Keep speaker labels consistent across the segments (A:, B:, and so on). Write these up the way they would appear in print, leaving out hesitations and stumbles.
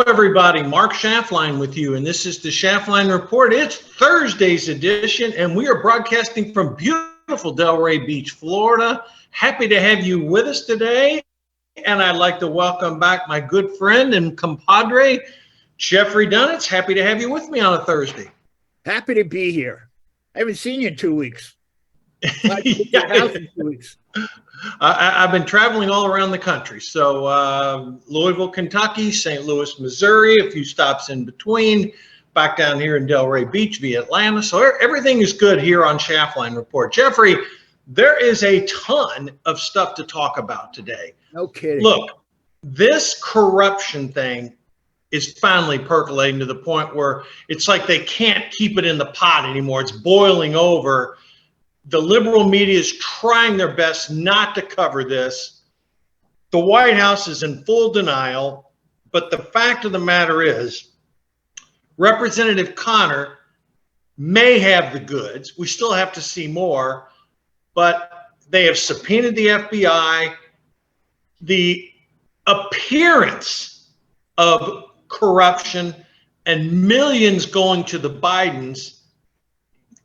A: everybody. Mark Schaftlein with you, and this is the Schaftlein Report. It's Thursday's edition, and we are broadcasting from beautiful Delray Beach, Florida. Happy to have you with us today, and I'd like to welcome back my good friend and compadre, Jeffrey Dunetz. Happy to have you with me on a Thursday.
B: Happy to be here. I haven't seen you in 2 weeks.
A: I've been traveling all around the country. So Louisville, Kentucky, St. Louis, Missouri, a few stops in between, back down here in Delray Beach via Atlanta. So everything is good here on Schaftlein Report. Jeffrey, there is a ton of stuff to talk about today.
B: No kidding.
A: Look, this corruption thing is finally percolating to the point where it's like they can't keep it in the pot anymore. It's boiling over. The liberal media is trying their best not to cover this. The White House is in full denial, but the fact of the matter is Representative Connor may have the goods. We still have to see more, but they have subpoenaed the FBI. The appearance of corruption and millions going to the Bidens,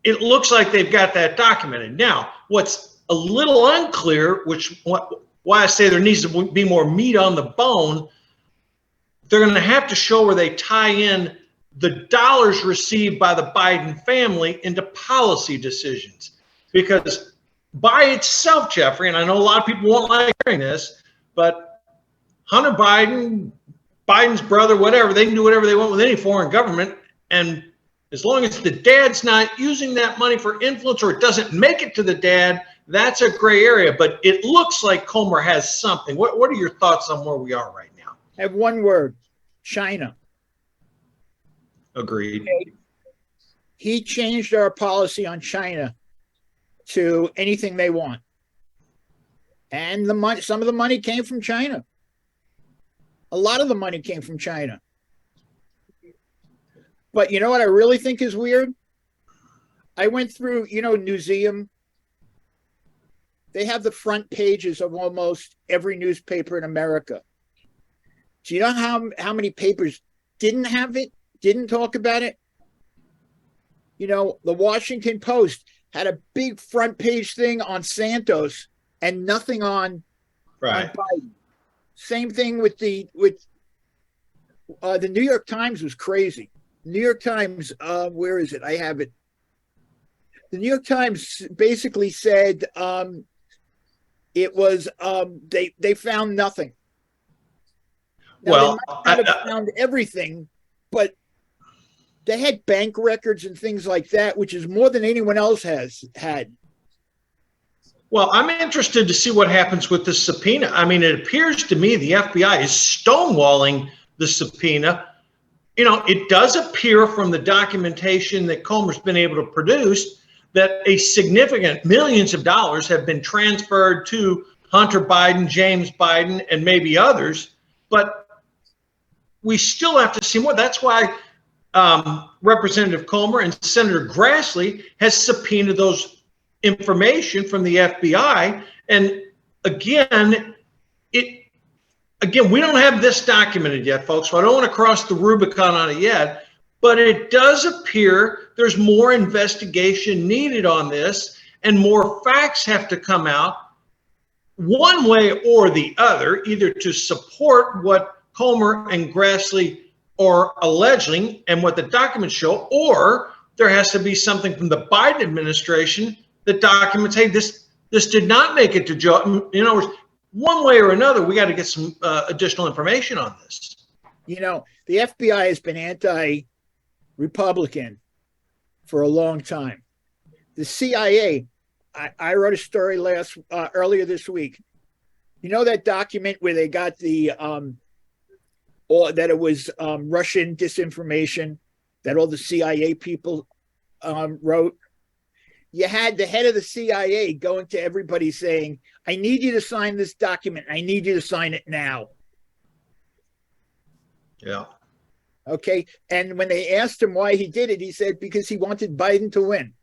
A: it looks like they've got that documented. Now, what's a little unclear, why I say there needs to be more meat on the bone, they're going to have to show where they tie in the dollars received by the Biden family into policy decisions. Because by itself, Jeffrey, and I know a lot of people won't like hearing this, but Hunter Biden, Biden's brother, whatever, they can do whatever they want with any foreign government, and as long as the dad's not using that money for influence or it doesn't make it to the dad, that's a gray area. But it looks like Comer has something. What are your thoughts on where we are right now?
B: I have one word: China.
A: Agreed.
B: Okay. He changed our policy on China to anything they want. And the money, some of the money came from China. A lot of the money came from China. But you know what I really think is weird? I went through, Newseum. They have the front pages of almost every newspaper in America. Do you know how many papers didn't have it, didn't talk about it? The Washington Post had a big front page thing on Santos and nothing on Biden. Same thing with the New York Times was crazy. New York Times, where is it? I have it. The New York Times basically said it was they found nothing. Now,
A: well,
B: they might not have found everything, but they had bank records and things like that, which is more than anyone else has had.
A: Well, I'm interested to see what happens with the subpoena. I mean, it appears to me the FBI is stonewalling the subpoena. It does appear from the documentation that Comer's been able to produce that a significant millions of dollars have been transferred to Hunter Biden, James Biden, and maybe others. But we still have to see more. That's why Representative Comer and Senator Grassley has subpoenaed those information from the FBI. And again, we don't have this documented yet, folks, so I don't want to cross the Rubicon on it yet, but it does appear there's more investigation needed on this and more facts have to come out one way or the other, either to support what Comer and Grassley are alleging and what the documents show, or there has to be something from the Biden administration that documents, hey, this did not make it to Joe. One way or another, we got to get some additional information on this.
B: The FBI has been anti-Republican for a long time. The CIA, I wrote a story earlier this week. That document where they got that it was Russian disinformation that all the CIA people wrote? You had the head of the CIA going to everybody saying, I need you to sign this document. I need you to sign it now.
A: Yeah.
B: Okay. And when they asked him why he did it, he said, because he wanted Biden to win.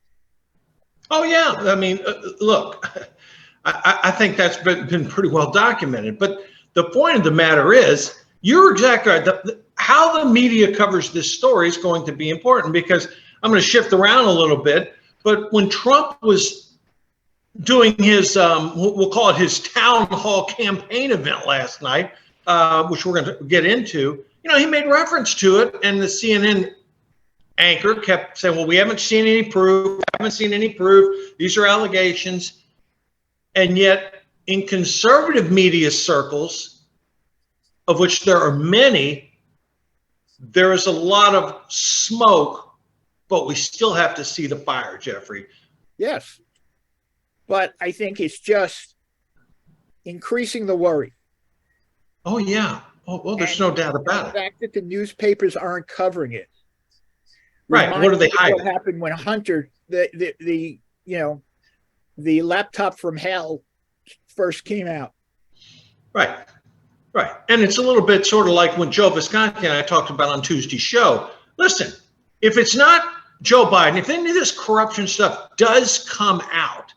A: Oh, yeah. I mean, look, I think that's been pretty well documented. But the point of the matter is, you're exactly right. how the media covers this story is going to be important, because I'm going to shift around a little bit. But when Trump was doing his, we'll call it his town hall campaign event last night, which we're going to get into, he made reference to it, and the CNN anchor kept saying, well, we haven't seen any proof, these are allegations. And yet in conservative media circles, of which there are many, there is a lot of smoke, but we still have to see the fire, Jeffrey.
B: Yes. But I think it's just increasing the worry.
A: Oh, yeah. Oh, well, there's no doubt about it.
B: The fact that the newspapers aren't covering it.
A: Right. What are they hiding?
B: What happened when Hunter, the laptop from hell first came out.
A: Right. Right. And it's a little bit sort of like when Joe Visconti and I talked about on Tuesday's show. Listen, if it's not Joe Biden, if any of this corruption stuff does come out,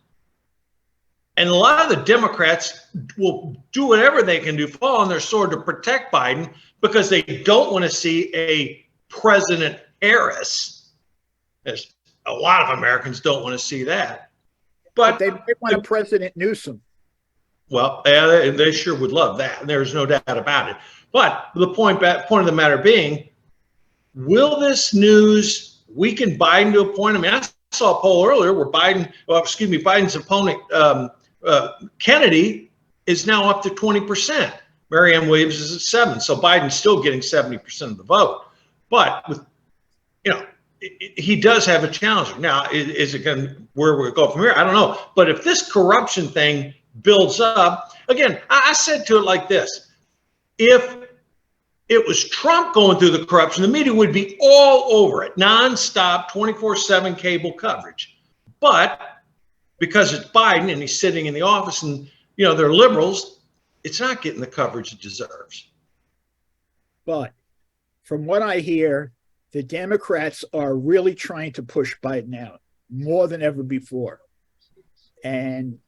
A: and a lot of the Democrats will do whatever they can do, fall on their sword to protect Biden, because they don't want to see a president heiress. There's a lot of Americans don't want to see that. But
B: they want a President Newsom.
A: Well, they sure would love that. And there's no doubt about it. But the point of the matter being, will this news weaken Biden to a point? I mean, I saw a poll earlier where Biden's opponent, Kennedy, is now up to 20%. Marianne Williams is at 7%. So Biden's still getting 70% of the vote. But with, he does have a challenger. Now, is it going to, where we go from here? I don't know. But if this corruption thing builds up, again, I said to it like this: if it was Trump going through the corruption, the media would be all over it, nonstop, 24/7 cable coverage. But because it's Biden and he's sitting in the office and, they're liberals, it's not getting the coverage it deserves.
B: But from what I hear, the Democrats are really trying to push Biden out more than ever before. And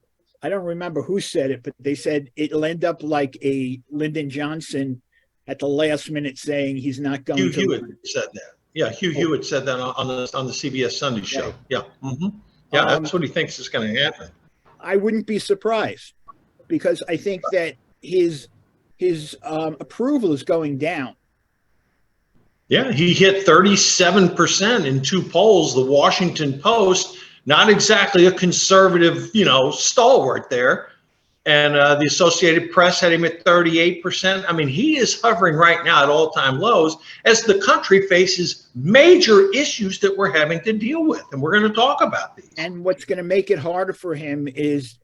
B: I don't remember who said it, but they said it'll end up like a Lyndon Johnson at the last minute saying he's not going
A: Hugh
B: to.
A: Hewitt said that. Yeah, Hugh Hewitt said that on the CBS Sunday show. Yeah. Mm-hmm. Yeah, that's what he thinks is going to happen.
B: I wouldn't be surprised, because I think that his approval is going down.
A: Yeah, he hit 37% in 2 polls. The Washington Post, not exactly a conservative, stalwart there. And the Associated Press had him at 38%. I mean, he is hovering right now at all-time lows as the country faces major issues that we're having to deal with. And we're going to talk about these.
B: And what's going to make it harder for him is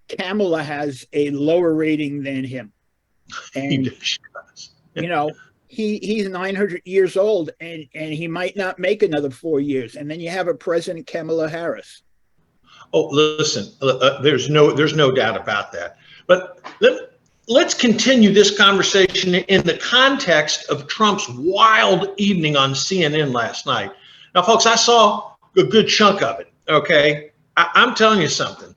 B: Kamala has a lower rating than him. And, he's 900 years old, and he might not make another 4 years. And then you have a President Kamala Harris.
A: Oh, listen, there's no doubt about that. But let's continue this conversation in the context of Trump's wild evening on CNN last night. Now, folks, I saw a good chunk of it, okay? I'm telling you something.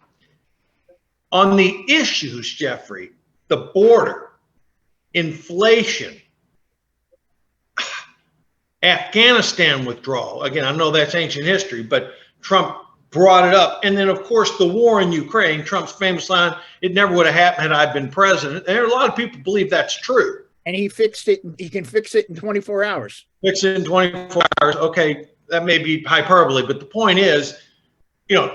A: On the issues, Jeffrey, the border, inflation, Afghanistan withdrawal. Again, I know that's ancient history, but Trump brought it up. And then, of course, the war in Ukraine, Trump's famous line, it never would have happened had I been president. There are a lot of people believe that's true.
B: And he fixed it. He can fix it in 24 hours.
A: Fix it in 24 hours. Okay, that may be hyperbole, but the point is,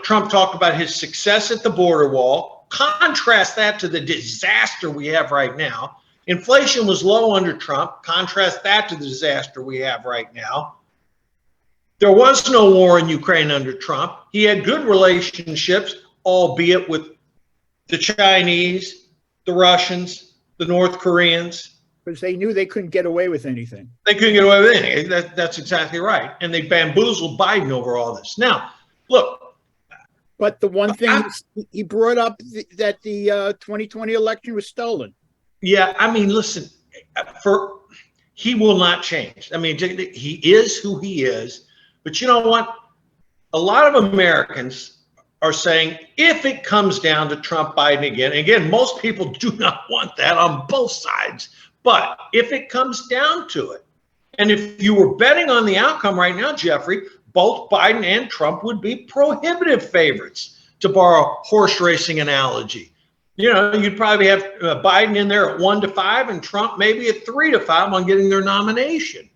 A: Trump talked about his success at the border wall. Contrast that to the disaster we have right now. Inflation was low under Trump. Contrast that to the disaster we have right now. There was no war in Ukraine under Trump. He had good relationships, albeit with the Chinese, the Russians, the North Koreans.
B: Because they knew they couldn't get away with anything.
A: They couldn't get away with anything. That's exactly right. And they bamboozled Biden over all this. Now, look.
B: But the one thing he brought up that the 2020 election was stolen.
A: Yeah, I mean, listen, he will not change. I mean, he is who he is. But you know what? A lot of Americans are saying, if it comes down to Trump, Biden again, most people do not want that on both sides. But if it comes down to it, And if you were betting on the outcome right now, Jeffrey, both Biden and Trump would be prohibitive favorites, to borrow a horse racing analogy. You'd probably have Biden in there at 1-5 and Trump maybe at 3-5 on getting their nomination.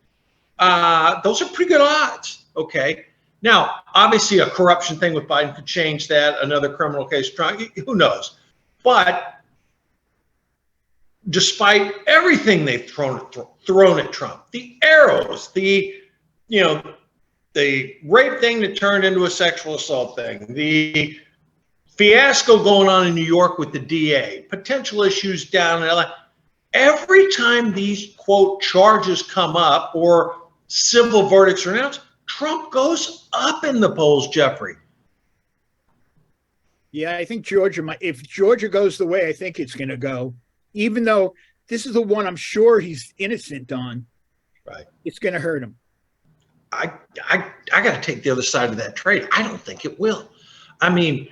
A: Those are pretty good odds. Okay. Now, obviously, a corruption thing with Biden could change that. Another criminal case, Trump, who knows? But despite everything they've thrown at Trump, the arrows, the rape thing that turned into a sexual assault thing, the fiasco going on in New York with the DA, potential issues down in LA. Every time these, quote, charges come up or civil verdicts are announced, Trump goes up in the polls, Jeffrey.
B: Yeah, I think Georgia might. If Georgia goes the way I think it's going to go, even though this is the one I'm sure he's innocent on,
A: right? It's
B: going to hurt him.
A: I got to take the other side of that trade. I don't think it will. I mean,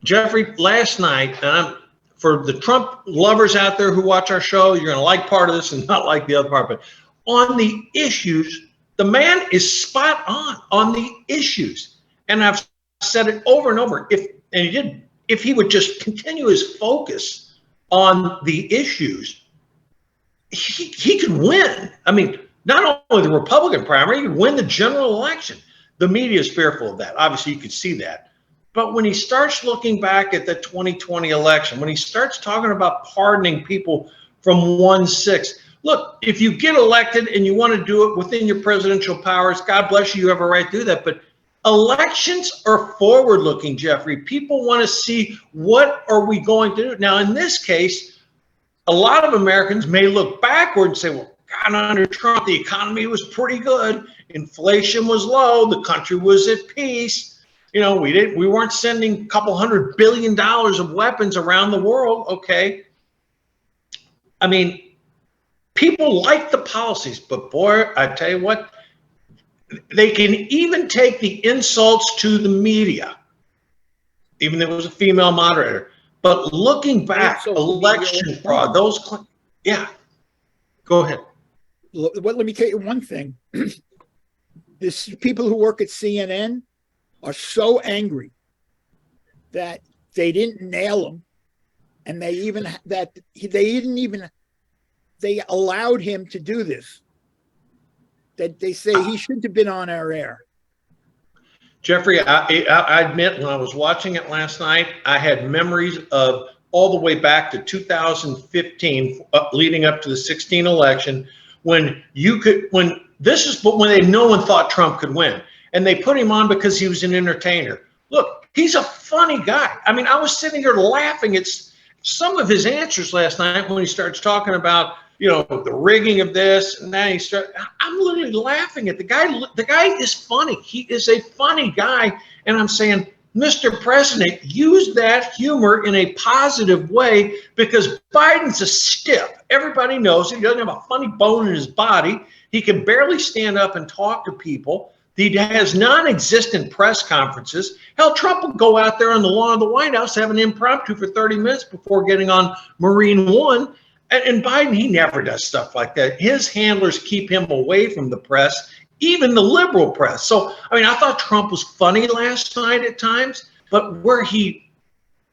A: Jeffrey, last night, and for the Trump lovers out there who watch our show, you're going to like part of this and not like the other part. But on the issues, the man is spot on the issues. And I've said it over and over. If he would just continue his focus on the issues, he could win. I mean, not only the Republican primary, he could win the general election. The media is fearful of that. Obviously, you could see that. But when he starts looking back at the 2020 election, when he starts talking about pardoning people from 1-6, look, if you get elected and you want to do it within your presidential powers, God bless you, you have a right to do that. But elections are forward-looking, Jeffrey. People want to see what are we going to do. Now, in this case, a lot of Americans may look backward and say, well, God, under Trump, the economy was pretty good. Inflation was low. The country was at peace. We weren't sending a couple $100 billion of weapons around the world. Okay. I mean, people like the policies, but boy, I tell you what, they can even take the insults to the media, even though it was a female moderator. But looking back, election fraud, yeah, go ahead.
B: Let me tell you one thing. This people who work at CNN are so angry that they didn't nail him, and they allowed him to do this. That they say he shouldn't have been on our air.
A: Jeffrey, I admit, when I was watching it last night, I had memories of all the way back to 2015, leading up to the 2016 election, when no one thought Trump could win. And they put him on because he was an entertainer. Look, he's a funny guy. I mean, I was sitting here laughing at some of his answers last night when he starts talking about, the rigging of this. And then I'm literally laughing at the guy. The guy is funny. He is a funny guy. And I'm saying, Mr. President, use that humor in a positive way, because Biden's a stiff. Everybody knows he doesn't have a funny bone in his body. He can barely stand up and talk to people. He has non-existent press conferences. Hell, Trump will go out there on the lawn of the White House, have an impromptu for 30 minutes before getting on Marine One. And Biden, he never does stuff like that. His handlers keep him away from the press, even the liberal press. So, I mean, I thought Trump was funny last night at times, but where he,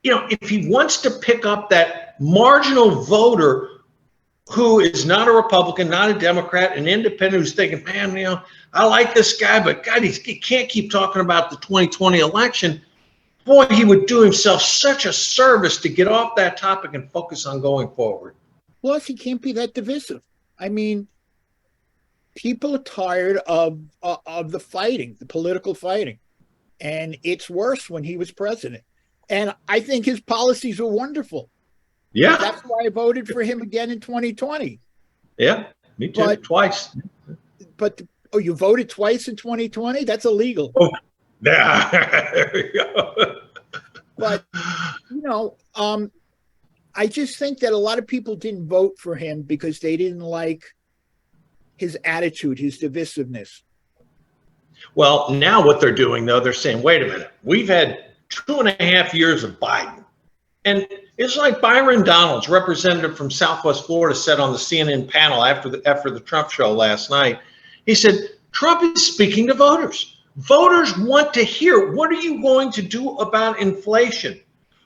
A: if he wants to pick up that marginal voter who is not a Republican, not a Democrat, an independent who's thinking, man, I like this guy, but God, he can't keep talking about the 2020 election. Boy, he would do himself such a service to get off that topic and focus on going forward.
B: Plus, he can't be that divisive. I mean, people are tired of the fighting, the political fighting. And it's worse when he was president. And I think his policies are wonderful.
A: Yeah.
B: That's why I voted for him again in 2020.
A: Yeah, me too, twice.
B: But you voted twice in 2020? That's illegal.
A: Oh, yeah. There we go.
B: But, I just think that a lot of people didn't vote for him because they didn't like his attitude, his divisiveness.
A: Well, now what they're doing, though, they're saying, wait a minute, we've had 2.5 years of Biden. And it's like Byron Donalds, representative from Southwest Florida, said on the CNN panel after the Trump show last night. He said, Trump is speaking to voters. Voters want to hear, what are you going to do about inflation?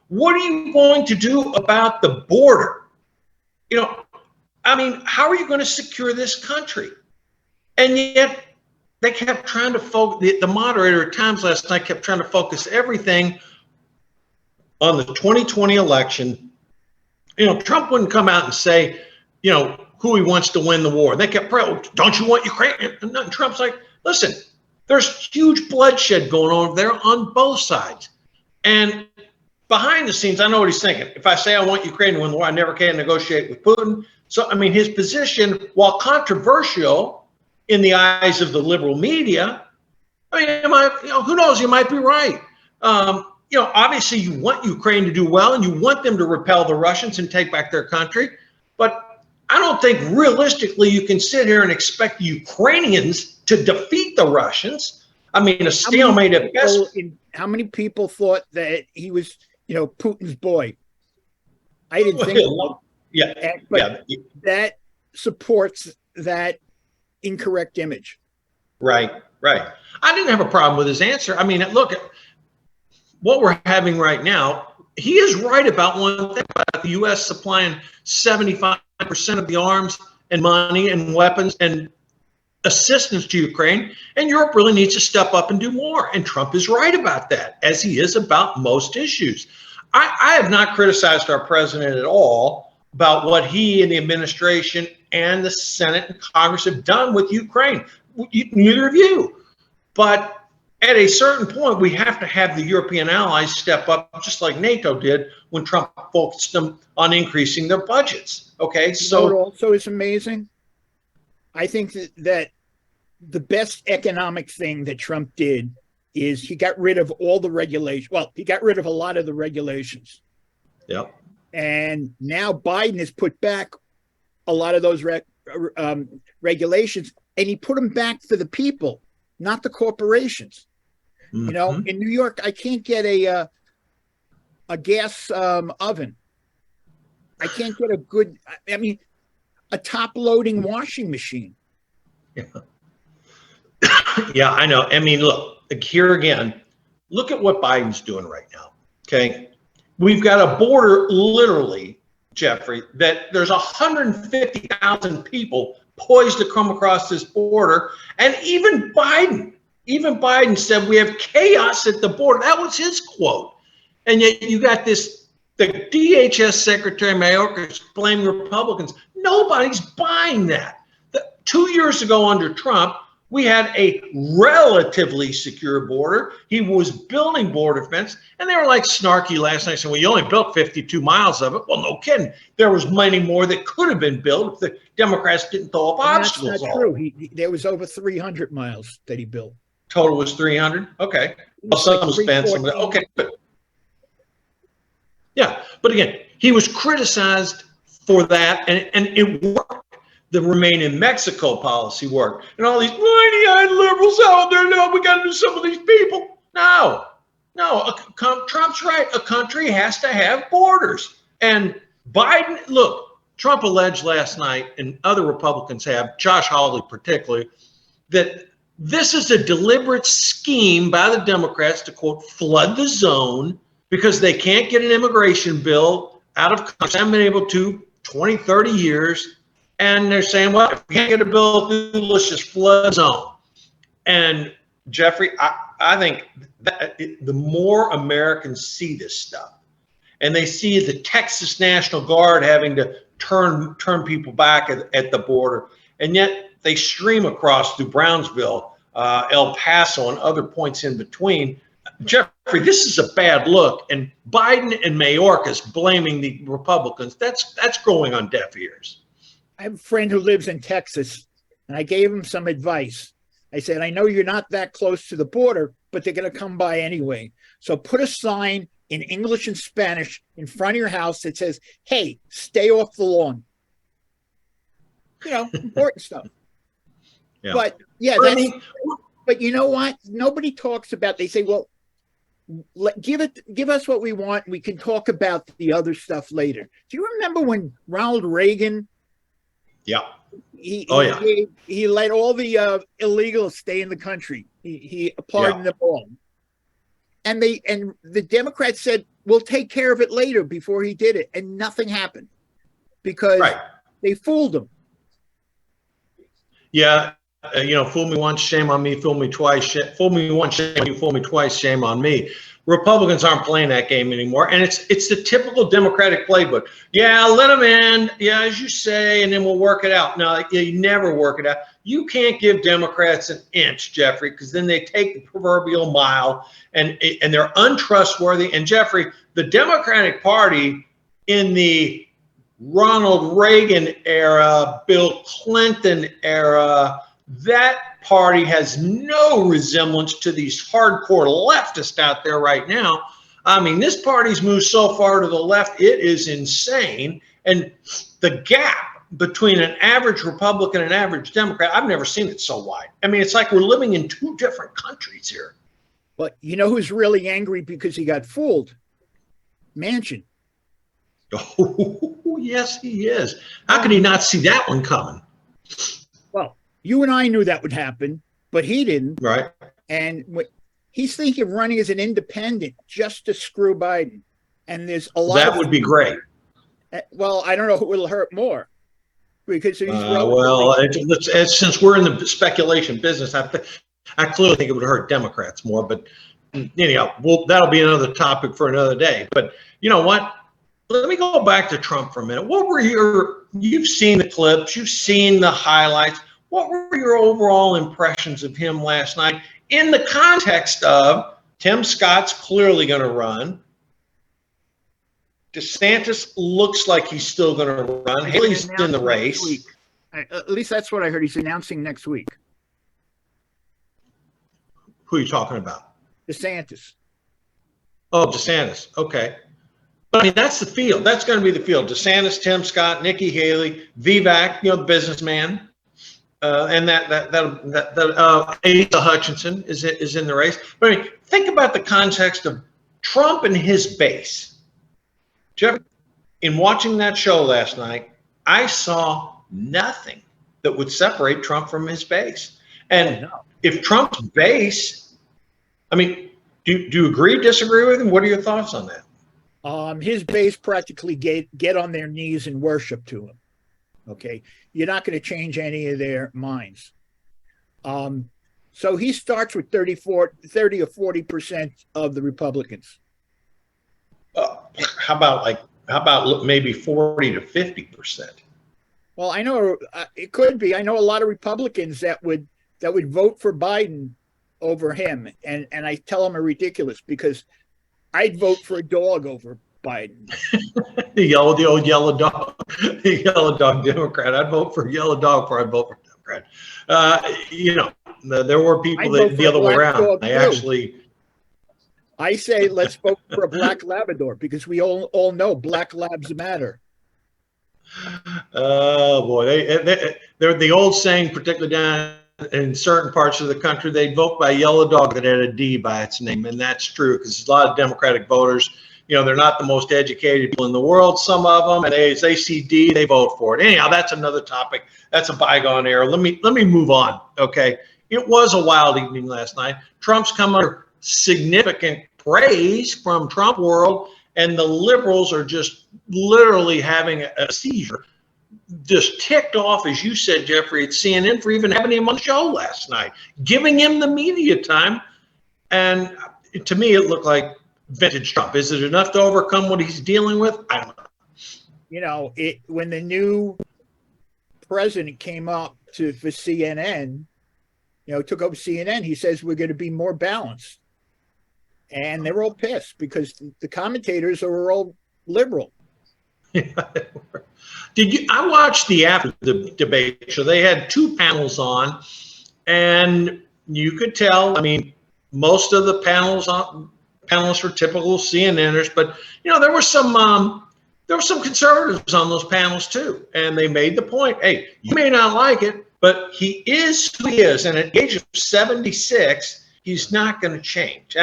A: What are you going to do about the border? You know, I mean, how are you going to secure this country? And yet they kept trying to focus, the moderator at times last night kept trying to focus everything on the 2020 election. You know, Trump wouldn't come out and say, you know, who he wants to win the war. They kept praying, don't you want Ukraine? And Trump's like, listen, there's huge bloodshed going on over there on both sides. And behind the scenes, I know what he's thinking. If I say I want Ukraine to win the war, I never can negotiate with Putin. So, I mean, his position, while controversial in the eyes of the liberal media, I mean, who knows, you might be right. You know, obviously you want Ukraine to do well and you want them to repel the Russians and take back their country. But I don't think realistically you can sit here and expect the Ukrainians to defeat the Russians. I mean, a stalemate at best.
B: How many people thought that he was, you know, Putin's boy? I didn't think so.
A: Yeah.
B: But that supports that incorrect image.
A: Right. I didn't have a problem with his answer. I mean, look, what we're having right now, he is right about one thing about the U.S. supplying 75% of the arms and money and weapons and assistance to Ukraine, and Europe really needs to step up and do more. And Trump is right about that, as he is about most issues. I have not criticized our president at all about what he and the administration and the Senate and Congress have done with Ukraine. Neither of you. But at a certain point, we have to have the European allies step up, just like NATO did when Trump focused them on increasing their budgets. Okay, so
B: it also is amazing. I think that the best economic thing that Trump did is he got rid of all the regulations. Well, he got rid of a lot of the regulations.
A: Yep. And
B: now Biden has put back a lot of those regulations, and he put them back for the people, not the corporations. Mm-hmm. You know, in New York, I can't get a gas oven. I can't get a top-loading washing machine.
A: Yeah. Yeah, I know. I mean, look, here again, look at what Biden's doing right now, okay? We've got a border, literally, Jeffrey, that there's 150,000 people poised to come across this border, and even Biden said we have chaos at the border. That was his quote. And yet you got the DHS Secretary Mayorkas blaming Republicans. Nobody's buying that. 2 years ago under Trump, we had a relatively secure border. He was building border fence, and they were like snarky last night saying, well, you only built 52 miles of it. Well, no kidding. There was many more that could have been built if the Democrats didn't throw up obstacles.
B: That's not true. There was over 300 miles that he built.
A: Total was 300? Okay. Well, some was spent, some of that. Okay. But again, he was criticized for that, and it worked. The Remain in Mexico policy worked. And all these whiny-eyed liberals out there, no, we got to do some of these people. No, Trump's right. A country has to have borders. And Biden, look, Trump alleged last night, and other Republicans have, Josh Hawley particularly, that this is a deliberate scheme by the Democrats to, quote, flood the zone because they can't get an immigration bill out of Congress. They haven't been able to 20, 30 years. And they're saying, well, if we can't get a bill through, let's just flood the zone. And Jeffrey, I think that the more Americans see this stuff, and they see the Texas National Guard having to turn people back at the border, and yet they stream across through Brownsville, El Paso, and other points in between. Jeffrey, this is a bad look, and Biden and Mayorkas blaming the Republicans, that's going on deaf ears.
B: I have a friend who lives in Texas, and I gave him some advice. I said, I know you're not that close to the border, but they're going to come by anyway. So put a sign in English and Spanish in front of your house that says, hey, stay off the lawn. You know, important stuff. Yeah. But yeah, but you know what? Nobody talks about, they say, well, give us what we want. We can talk about the other stuff later. Do you remember when Ronald Reagan?
A: Yeah.
B: He
A: Yeah.
B: let all the illegals stay in the country. He pardoned them all. And the Democrats said, we'll take care of it later before he did it. And nothing happened because they fooled him.
A: Yeah. Fool me once, shame on me. Fool me twice. Fool me once, shame on you. Fool me twice, shame on me. Republicans aren't playing that game anymore, and it's the typical Democratic playbook. Yeah, let them in. Yeah, as you say, and then we'll work it out. No, you never work it out. You can't give Democrats an inch, Jeffrey, because then they take the proverbial mile, and they're untrustworthy. And Jeffrey, the Democratic Party in the Ronald Reagan era, Bill Clinton era, that party has no resemblance to these hardcore leftists out there right now. I mean, this party's moved so far to the left, it is insane. And the gap between an average Republican and an average Democrat, I've never seen it so wide. I mean, it's like we're living in two different countries here.
B: But you know who's really angry because he got fooled? Manchin.
A: Oh, yes, he is. How could he not see that one coming?
B: Well, you and I knew that would happen, but he didn't.
A: Right.
B: And he's thinking of running as an independent just to screw Biden. And there's a lot
A: that would be great.
B: Well, I don't know who will hurt more because he's
A: since we're in the speculation business, I clearly think it would hurt Democrats more. But anyhow, that'll be another topic for another day. But you know what? Let me go back to Trump for a minute. You've seen the clips, you've seen the highlights. What were your overall impressions of him last night in the context of Tim Scott's clearly going to run? DeSantis looks like he's still going to run. Haley's in the race.
B: At least that's what I heard. He's announcing next week.
A: Who are you talking about?
B: DeSantis.
A: Oh, DeSantis. Okay. But I mean, that's the field. That's going to be the field. DeSantis, Tim Scott, Nikki Haley, Vivek, the businessman. And Asa Hutchinson is in the race. But I mean, think about the context of Trump and his base. Jeff, in watching that show last night, I saw nothing that would separate Trump from his base. And if Trump's base, I mean, do you agree, disagree with him? What are your thoughts on that?
B: His base practically get on their knees and worship to him. Okay, you're not going to change any of their minds. So he starts with 30 or 40% of the Republicans.
A: How about maybe 40 to 50%?
B: Well, I know it could be. I know a lot of Republicans that would vote for Biden over him, and I tell them are ridiculous because I'd vote for a dog over Biden.
A: the old yellow dog, the yellow dog Democrat. I'd vote for yellow dog before I'd vote for Democrat. There were people that the other way around.
B: I say let's vote for a black Labrador because we all know black labs matter.
A: Oh boy, they're the old saying, particularly down in certain parts of the country, they'd vote by a yellow dog that had a D by its name, and that's true because a lot of Democratic voters, they're not the most educated people in the world. Some of them, and as they see D, they vote for it. Anyhow, that's another topic. That's a bygone era. Let me move on. Okay, it was a wild evening last night. Trump's come under significant praise from Trump world, and the liberals are just literally having a seizure. Just ticked off, as you said, Jeffrey, at CNN for even having him on the show last night, giving him the media time. And to me, it looked like vintage Trump. Is it enough to overcome what he's dealing with? I don't know.
B: When the new president came up for CNN, took over CNN, he says we're going to be more balanced. And they were all pissed because the commentators are all liberal.
A: I watched after the debate show. They had two panels on, and you could tell. I mean, most of the panelists were typical CNNers, but there were some conservatives on those panels too, and they made the point: hey, you may not like it, but he is who he is, and at the age of 76, he's not going to change.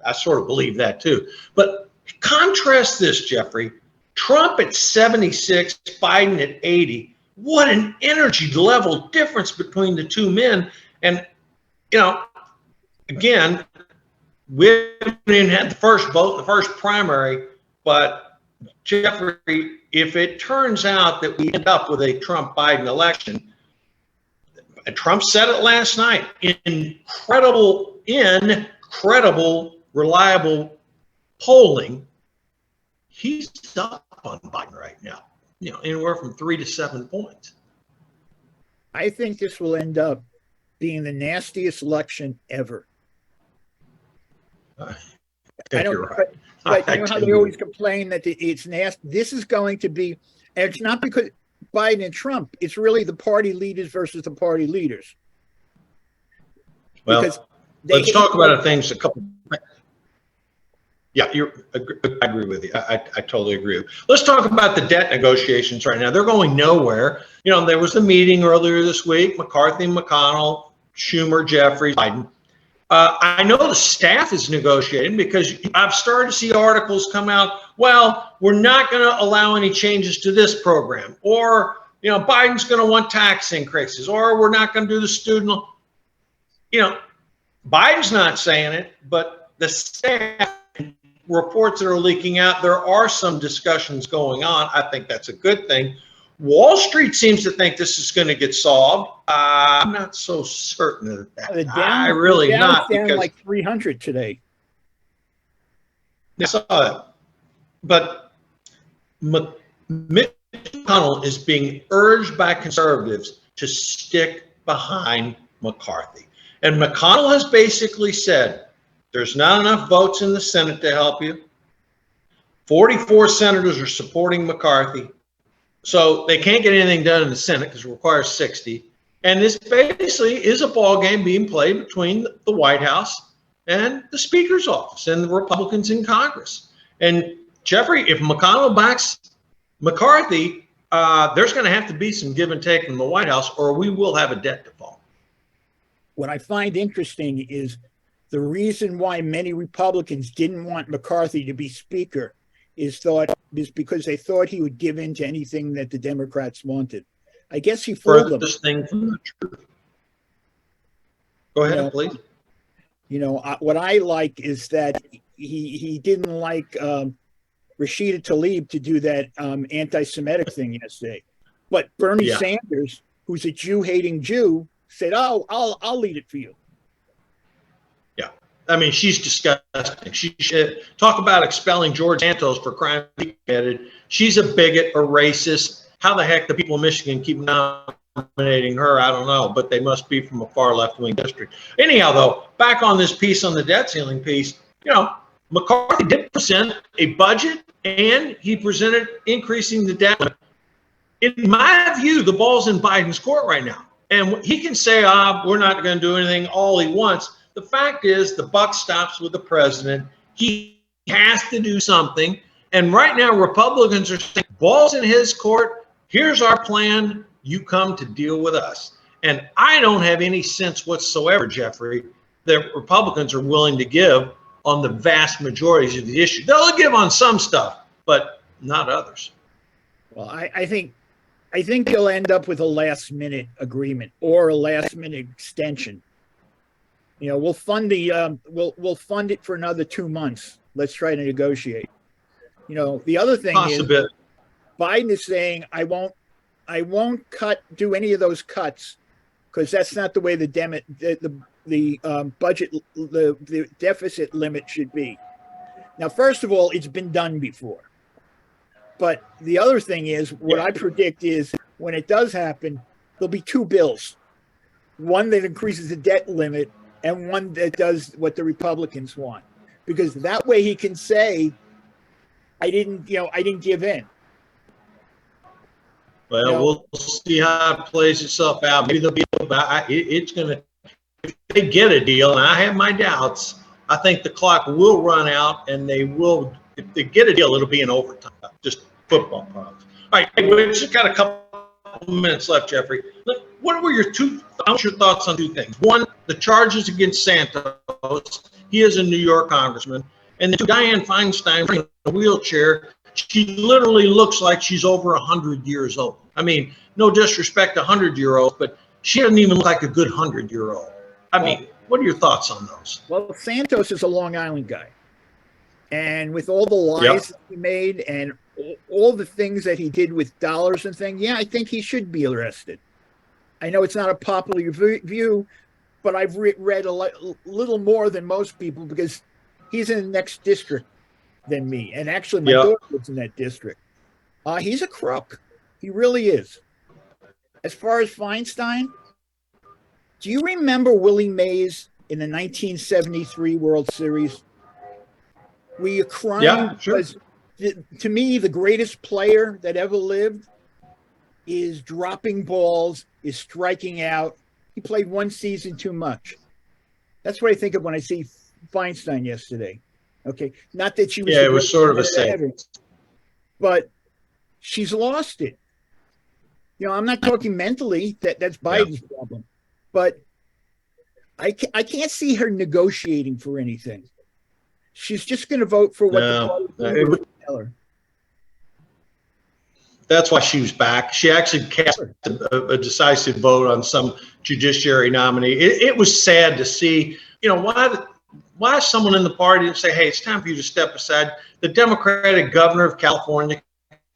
A: I sort of believe that too. But contrast this, Jeffrey. Trump at 76, Biden at 80. What an energy level difference between the two men. And, again, we haven't even had the first vote, the first primary. But, Jeffrey, if it turns out that we end up with a Trump-Biden election, Trump said it last night, incredible, reliable polling, he's up on Biden right now, anywhere from 3 to 7 points.
B: I think this will end up being the nastiest election ever.
A: I think you're right.
B: But you know how they always complain that it's nasty? This is going to be, and it's not because Biden and Trump, it's really the party leaders versus the party leaders.
A: Well, let's talk about things a couple. Yeah, I agree with you. I totally agree. Let's talk about the debt negotiations right now. They're going nowhere. There was a meeting earlier this week, McCarthy, McConnell, Schumer, Jeffries, Biden. I know the staff is negotiating because I've started to see articles come out. Well, we're not going to allow any changes to this program, or Biden's going to want tax increases, or we're not going to do the student. Biden's not saying it, but the staff reports that are leaking out, there are some discussions going on. I think that's a good thing. Wall Street seems to think this is going to get solved. I'm not so certain of that. I really not,
B: because like 300 today.
A: I saw that. But Mitch McConnell is being urged by conservatives to stick behind McCarthy. And McConnell has basically said, there's not enough votes in the Senate to help you. 44 senators are supporting McCarthy. So they can't get anything done in the Senate because it requires 60. And this basically is a ball game being played between the White House and the Speaker's office and the Republicans in Congress. And Jeffrey, if McConnell backs McCarthy, there's going to have to be some give and take from the White House, or we will have a debt default.
B: What I find interesting is the reason why many Republicans didn't want McCarthy to be Speaker is because they thought he would give in to anything that the Democrats wanted. I guess he fooled them.
A: Furthest thing from the truth. Go ahead, please.
B: What I like is that he didn't like Rashida Tlaib to do that anti-Semitic thing yesterday, but Bernie Sanders, who's a Jew-hating Jew, said, "Oh, I'll lead it for you."
A: Yeah, I mean, she's disgusting. She should talk about expelling George Santos for crimes he committed. She's a bigot, a racist. How the heck the people in Michigan keep nominating her, I don't know, but they must be from a far left-wing district. Anyhow, though, back on this piece on the debt ceiling piece, McCarthy did present a budget and he presented increasing the debt limit. In my view, the ball's in Biden's court right now. And he can say, we're not going to do anything all he wants. The fact is the buck stops with the president. He has to do something. And right now, Republicans are saying, ball's in his court. Here's our plan. You come to deal with us. And I don't have any sense whatsoever, Jeffrey, that Republicans are willing to give on the vast majority of the issue. They'll give on some stuff, but not others.
B: Well, I think they'll end up with a last-minute agreement or a last-minute extension. We'll fund we'll fund it for another 2 months. Let's try to negotiate. The other thing is Biden is saying, I won't do any of those cuts because that's not the way the budget, the deficit limit should be. Now, first of all, it's been done before. But the other thing is, what I predict is when it does happen, there'll be two bills. One that increases the debt limit and one that does what the Republicans want. Because that way he can say, I didn't give in.
A: Well, we'll see how it plays itself out. Maybe there'll be it's going to, if they get a deal, and I have my doubts, I think the clock will run out and they will, if they get a deal, it'll be in overtime, just football problems. All right, we've just got a couple minutes left, Jeffrey. What were your thoughts on two things? One, the charges against Santos, He is a New York congressman. And then Dianne Feinstein in a wheelchair. She literally looks like she's over 100 years old. I mean, no disrespect to 100-year-olds, but she doesn't even look like a good 100-year-old. I mean, what are your thoughts on those?
B: Well, Santos is a Long Island guy. And with all the lies that he made and all the things that he did with dollars and things, yeah, I think he should be arrested. I know it's not a popular view, but I've read a little more than most people because he's in the next district than me. And actually, my daughter lives in that district. He's a crook. He really is. As far as Feinstein, do you remember Willie Mays in the 1973 World Series? Were you crying?
A: Yeah, sure.
B: Because to me, the greatest player that ever lived is dropping balls, is striking out. He played one season too much. That's what I think of when I see Feinstein yesterday. Okay, not that she was.
A: Yeah, it was sort of a same.
B: But she's lost it. You know, I'm not talking mentally. That's Biden's problem, but I can't see her negotiating for anything. She's just going to vote for what the party would tell her.
A: That's why she was back. She actually cast a decisive vote on some judiciary nominee. It was sad to see. You know, why someone in the party would say, "Hey, it's time for you to step aside." The Democratic governor of California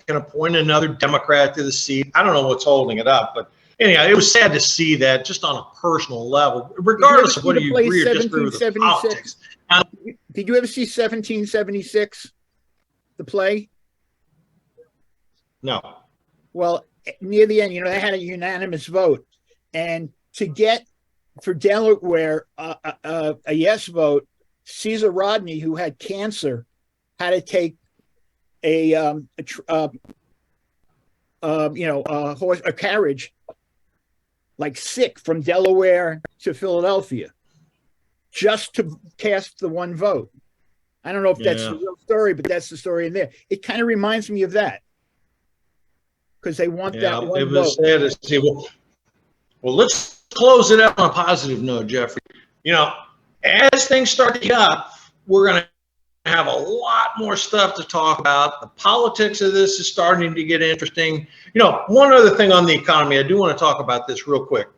A: can appoint another Democrat to the seat. I don't know what's holding it up, but anyhow, it was sad to see that just on a personal level, regardless of whether you agree or disagree with the politics.
B: Did you ever see 1776, the play?
A: No.
B: Well, near the end, you know, they had a unanimous vote. And to get, for Delaware, a yes vote, Caesar Rodney, who had cancer, had to take a carriage, like sick, from Delaware to Philadelphia, just to cast the one vote. I don't know if that's the real story, but that's the story in there. It kind of reminds me of that, because they want that one
A: it was
B: vote.
A: sad to see. Well, let's close it up on a positive note, Jeffrey. You know, as things start to heat up, we're going to have a lot more stuff to talk about. The politics of this is starting to get interesting. You know, one other thing on the economy, I do want to talk about this real quick.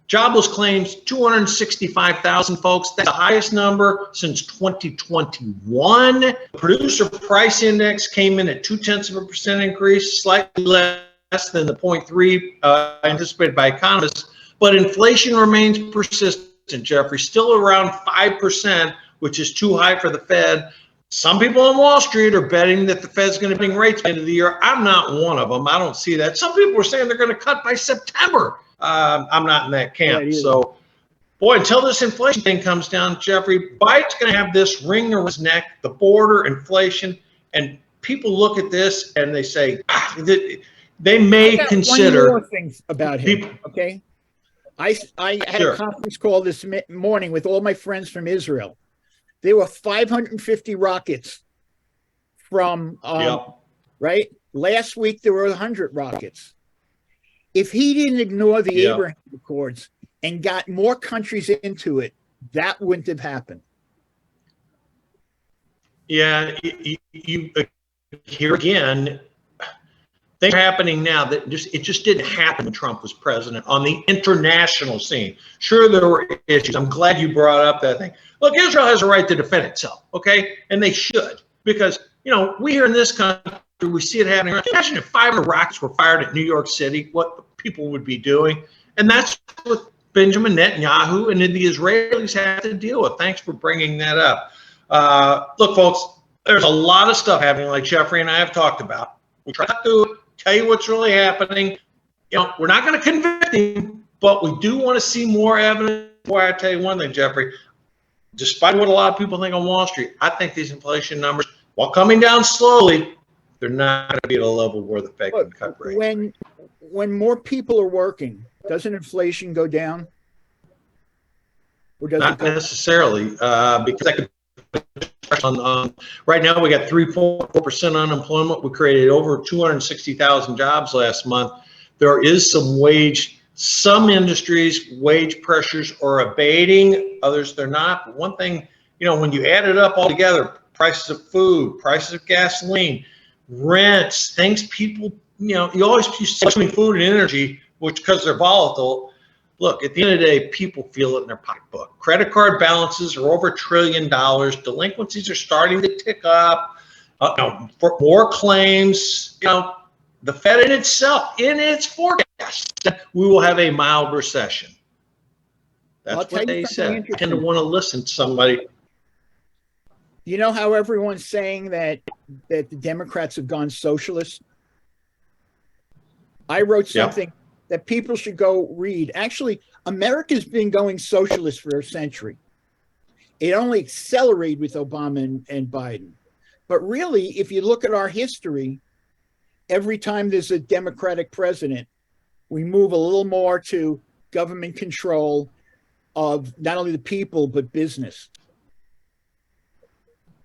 A: Jobless claims 265,000 folks. That's the highest number since 2021. Producer price index came in at 0.2% increase, slightly less than the 0.3 anticipated by economists. But inflation remains persistent, Jeffrey, still around 5%, which is too high for the Fed. Some people on Wall Street are betting that the Fed's going to bring rates by the end of the year. I'm not one of them. I don't see that. Some people are saying they're going to cut by September. I'm not in that camp.
B: Right,
A: so, boy, until this inflation thing comes down, Jeffrey, Biden's going to have this ring around his neck, the border, inflation, and people look at this and they say, they may consider.
B: One more thing about him, okay? I had a conference call this morning with all my friends from Israel. There were 550 rockets from, right? Last week, there were 100 rockets. If he didn't ignore the Abraham Accords and got more countries into it, that wouldn't have happened.
A: Yeah, you here again, things are happening now that it just didn't happen when Trump was president on the international scene. Sure, there were issues. I'm glad you brought up that thing. Look, Israel has a right to defend itself, okay? And they should, because, you know, we here in this country, we see it happening. Imagine if 500 rockets were fired at New York City, what people would be doing. And that's what Benjamin Netanyahu and the Israelis have to deal with. Thanks for bringing that up. Look, folks, there's a lot of stuff happening, like Jeffrey and I have talked about. We try to tell you what's really happening. You know, we're not going to convict him, but we do want to see more evidence. Boy, I tell you one thing, Jeffrey, despite what a lot of people think on Wall Street, I think these inflation numbers, while coming down slowly, they're not going to be at a level where the Fed can cut rates.
B: When more people are working, doesn't inflation go down? Or does
A: not necessarily, because I could. Right now, we got 3.4% unemployment. We created over 260,000 jobs last month. There is some industries, wage pressures are abating, others they're not. But one thing when you add it up all together, prices of food, prices of gasoline, rents, things people, you always use food and energy, which because they're volatile. Look, at the end of the day, people feel it in their pocketbook. Credit card balances are over $1 trillion. Delinquencies are starting to tick up. For more claims, the Fed in itself, in its forecast, we will have a mild recession. That's what they said. I tend to want to listen to somebody.
B: You know how everyone's saying that the Democrats have gone socialist? I wrote something that people should go read. Actually, America's been going socialist for a century. It only accelerated with Obama and Biden. But really, if you look at our history, every time there's a Democratic president, we move a little more to government control of not only the people, but business.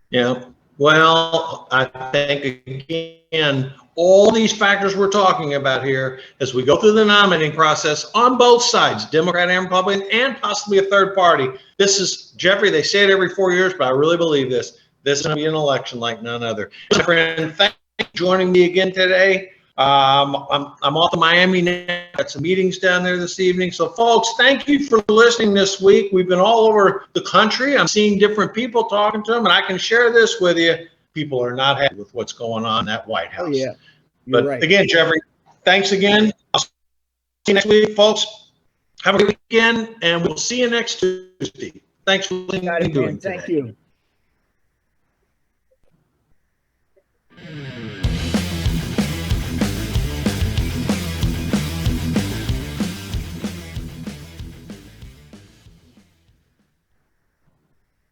A: Yeah. Well, I think, again, all these factors we're talking about here, as we go through the nominating process on both sides, Democrat and Republican, and possibly a third party. This is, Jeffrey, they say it every 4 years, but I really believe this. This is going to be an election like none other. My friend, thank you for joining me again today. I'm off to Miami now. Got some meetings down there this evening. So, folks, thank you for listening this week. We've been all over the country. I'm seeing different people, talking to them, and I can share this with you. People are not happy with what's going on in that White House.
B: Oh, yeah. You're right.
A: Again, Jeffrey, thanks again. I'll see you next week, folks. Have a good weekend, and we'll see you next Tuesday. Thanks for listening.
B: Thank you.